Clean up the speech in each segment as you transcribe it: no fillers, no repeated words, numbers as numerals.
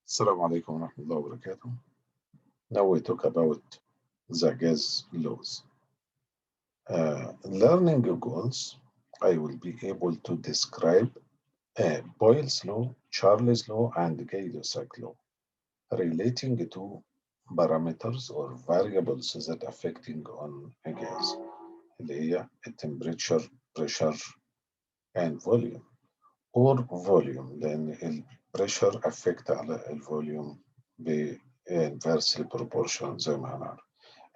Assalamu alaikum wa rahmatullahi wa barakatuh. Now we talk about the gas laws. Learning goals, I will be able to describe Boyle's law, Charles' law, and Gay-Lussac law relating to parameters or variables that affecting on a gas اللي هي temperature, pressure, and volume or volume لأن البريشر affect على الفوليوم ب inversely proportional زي ما هنعرف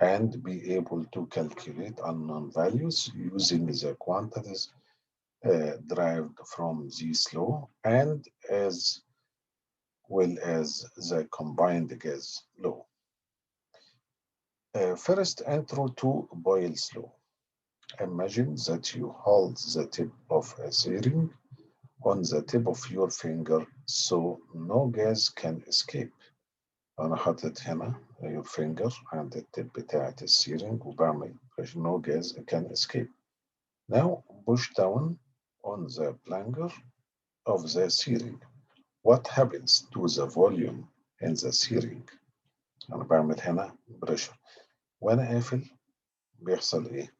and be able to calculate unknown values using the quantities derived from this law and as well as the combined gas law. First, intro to Boyle's law. Imagine that you hold the tip of a syringe on the tip of your finger so no gas can escape. أنا حاطط هنا your finger عند التip بتاعة السيرنج وبعمل no gas can escape. Now push down on the plunger of the searing. What happens to the volume in the searing؟ أنا بعمل هنا pressure. وأنا قافل بيحصل إيه؟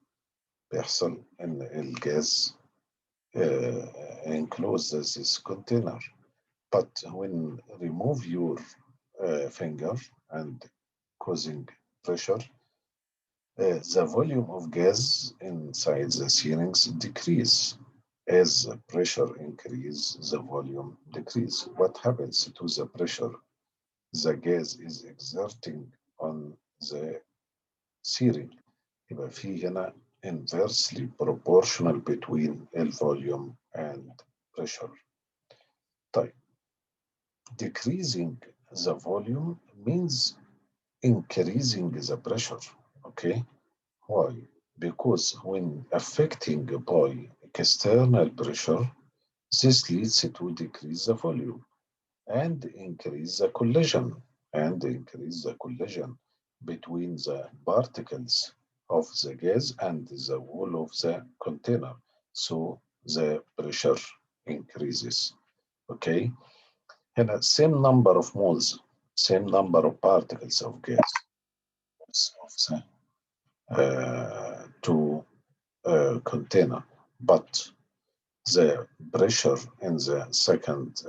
بيحصل إن الجاز encloses this container. But when remove your finger and causing pressure, the volume of gas inside the syrinx decrease. As the pressure increase, the volume decrease. What happens to the pressure the gas is exerting on the syrinx? يبقى في هنا inversely proportional between volume and pressure. طيب decreasing the volume means increasing the pressure. Okay, why? Because when affecting by external pressure, this leads to decrease the volume and increase the collision between the particles of the gas and the wall of the container. So the pressure increases. Okay, and same number of moles, same number of particles of gas of the to container, but the pressure in the second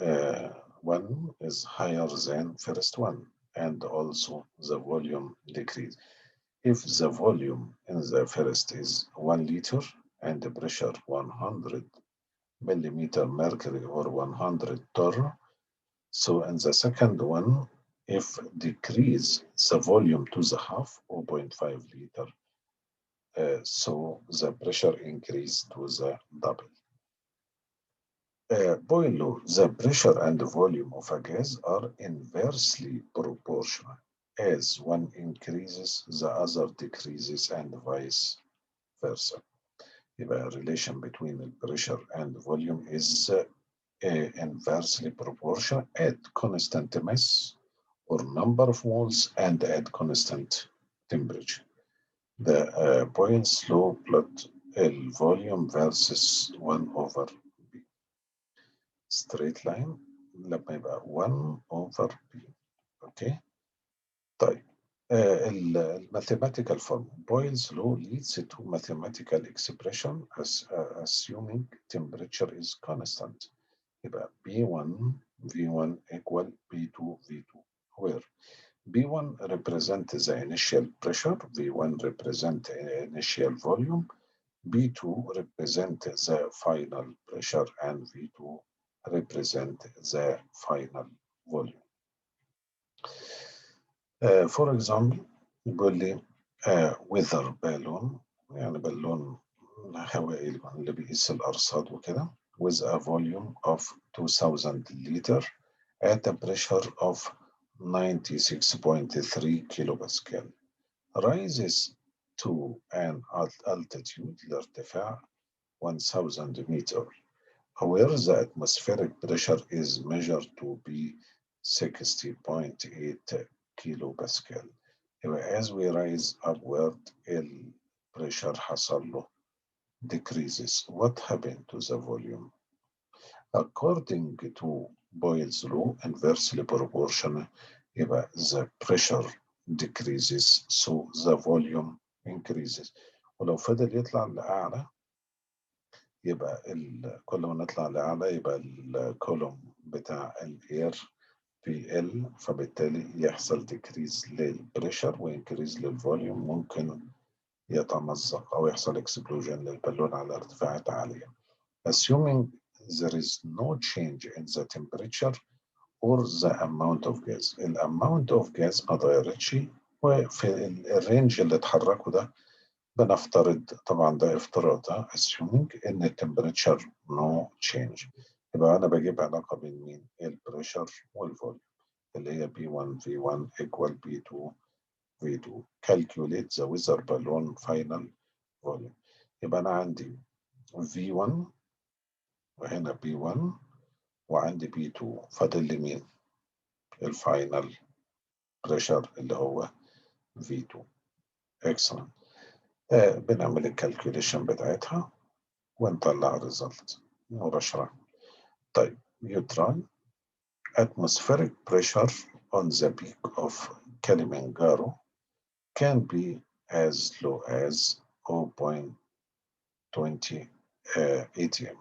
one is higher than first one, and also the volume decrease. If the volume in the first is 1 liter and the pressure 100 millimeter mercury or 100 torr, so in the second one, if decrease the volume to the half, 0.5 liter, so the pressure increase to the double. Boyle law, the pressure and the volume of a gas are inversely proportional. As one increases, the other decreases and vice versa. يبقى relation between the pressure and volume is inversely proportional at constant mass or number of moles and at constant temperature. The Boyle's law plot volume versus 1 over B. Straight line لما يبقى 1 over B. Okay. طيب mathematical form. Boyle's law leads to mathematical expression as assuming temperature is constant. يبقى B1 V1 equal B2 V2 where B1 represents the initial pressure, V1 represents initial volume, B2 represents the final pressure, and V2 represents the final volume. For example, يقول لي weather balloon يعني بالون هوائي اللي بيقيس الأرصاد وكده with a volume of 2000 liter at a pressure of 96.3 kilopascal rises to an altitude لارتفاع 1000 meter where the atmospheric pressure is measured to be 60.8 kilopascal. As we rise upward, pressure حصل له decreases. What happened to the volume? According to Boyle's law inversely proportional يبقى the pressure decreases so the volume increases. ولو فضل يطلع لأعلى يبقى كل ما نطلع لأعلى يبقى الكولوم بتاع الاير بيقل، فبالتالي يحصل decrease للبريشر وانكريز للفوليوم، ممكن يتمزق أو يحصل اكسبلوجن للبالون على ارتفاعات عالية. Assuming there is no change in the temperature or the amount of gas. الاماونت اوف gas ما اتغيرتش، وفي الرينج اللي اتحركوا ده بنفترض طبعا ده افتراض assuming ان التمبريتشر no change. يبقى انا بجيب علاقه بين مين؟ البريشر والفوليوم اللي هي B1 V1 equal B2 V2. calculate the weather balloon final volume. يبقى انا عندي V1 وهنا B1 وعندي B2، فاضل لي مين؟ الفاينل بريشر اللي هو V2. excellent. بنعمل الكالكوليشن بتاعتها ونطلع الريزلت مباشرة. طيب you try atmospheric pressure on the peak of Kilimanjaro can be as low as 0.20 atm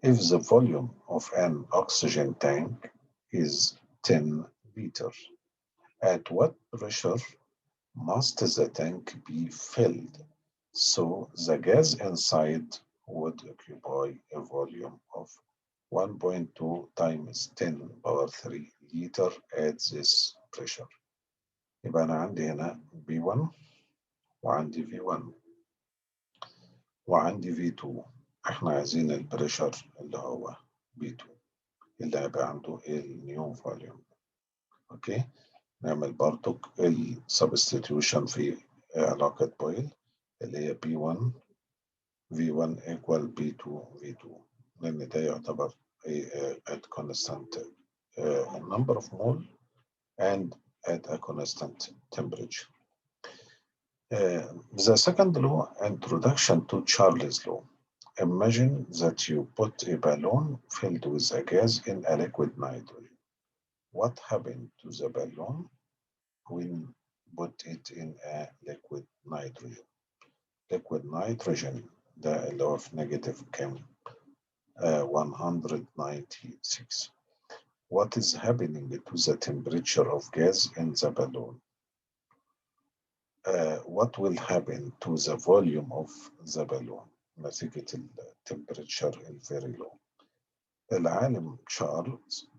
if the volume of an oxygen tank is 10 liters. At what pressure must the tank be filled so the gas inside would occupy a volume of 1.2 times 10 power 3 liter at this pressure. يبقى أنا عندي هنا B1 وعندي V1 وعندي V2. احنا عايزين البريشر اللي هو B2 اللي هيبقى عنده النيو فوليوم. اوكي، نعمل برضك السبستيتيوشن في علاقة بويل اللي هي B1 V1 equal B2 V2، لأن ده يعتبر at constant number of mole and at a constant temperature. The second law, introduction to Charles' law. Imagine that you put a balloon filled with a gas in a liquid nitrogen. What happened to the balloon when put it in a liquid nitrogen? Liquid nitrogen ده اللي هو في نيجاتيف كام؟ 196. What is happening to the temperature of gas in the balloon? What will happen to the volume of the balloon نتيجة temperature very low. العالم تشارلز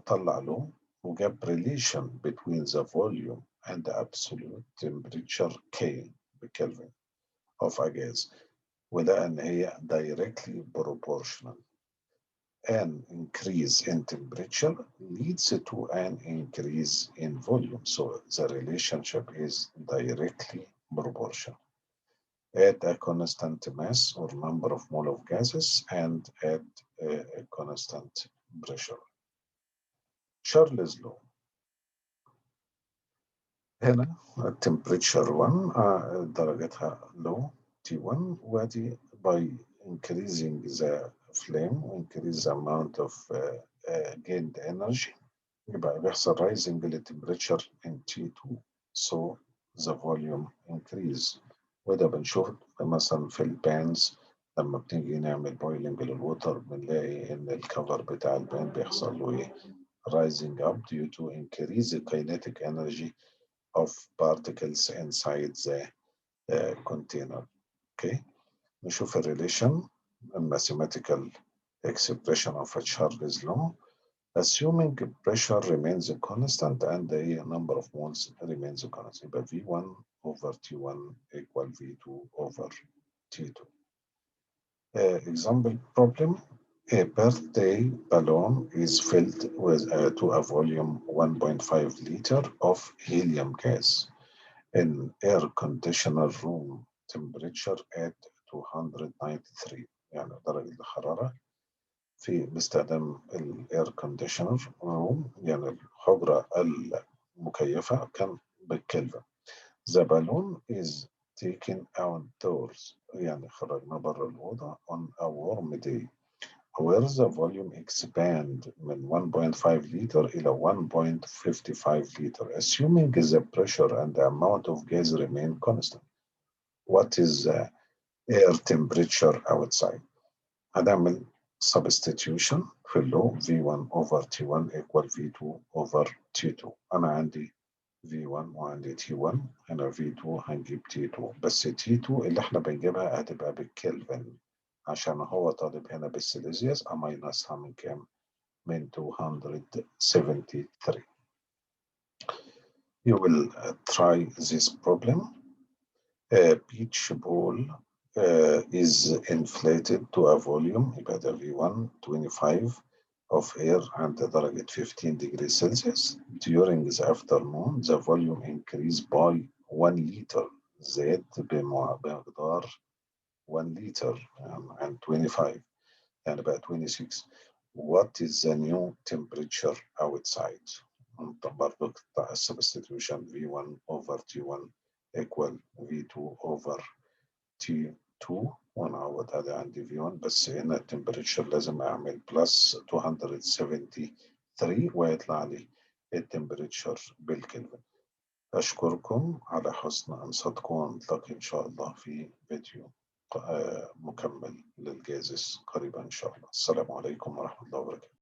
طلع له وجاب relation between the volume and the absolute temperature K بكلفن of a gas، وده ان هي directly proportional. An increase in temperature leads to an increase in volume, so the relationship is directly proportional at a constant mass or number of mole of gases and at a constant pressure. Charles' law. هنا temperature 1 درجتها low T1 ودي by increasing the flame increase the amount of gained energy يبقى بيحصل rising the temperature in T2 so the volume increase. وده بنشوف مثلا في البانز لما بنيجي نعمل بويلنج للوتر بنلاقي ان الكفر بتاع البان بيحصل له ايه؟ rising up due to increase the kinetic energy of particles inside the container. Okay, نشوف الريليشن mathematical expression of a Charles law. Assuming pressure remains constant and the number of moles remains constant, يبقى V1 over T1 equal V2 over T2. Example problem. A birthday balloon is filled with to a volume 1.5 liter of helium gas in air conditioner room temperature at 293 يعني درجة الحرارة في باستخدام الاير كونديشنر روم يعني الحجرة المكيفة كان بالكلفن. The balloon is taken outdoors يعني خرجنا بره الأوضة on a warm day where the volume expand من 1.5 liter إلى 1.55 liter, assuming the pressure and the amount of gas remain constant. What is the air temperature outside؟ هنعمل substitution في اللو V1 over T1 equal V2 over T2. أنا عندي V1 وعندي T1، هنا V2 هنجيب T2، بس T2 اللي احنا بنجيبها هتبقى بالكلفن عشان هو طالب هنا بالسيليزيوس، أماينسها من كام؟ من 273. You will try this problem. A beach ball is inflated to a volume يبقى ده V1 25 of air عند درجة 15 degrees Celsius. During the afternoon the volume increased by 1 liter، زاد بمقدار 1 liter and 25 يعني بقى 26. What is the new temperature outside؟ طب برضه substitution V1 over T1 equal V2 over T2 ونعوض هذا عندي V1، بس هنا التمبريتشر لازم أعمل بلس 273 ويطلع لي التمبريتشر بالكلفن. أشكركم على حسن أنصتكم، نلتقي إن شاء الله في فيديو مكمل للجازس قريبا إن شاء الله. السلام عليكم ورحمة الله وبركاته.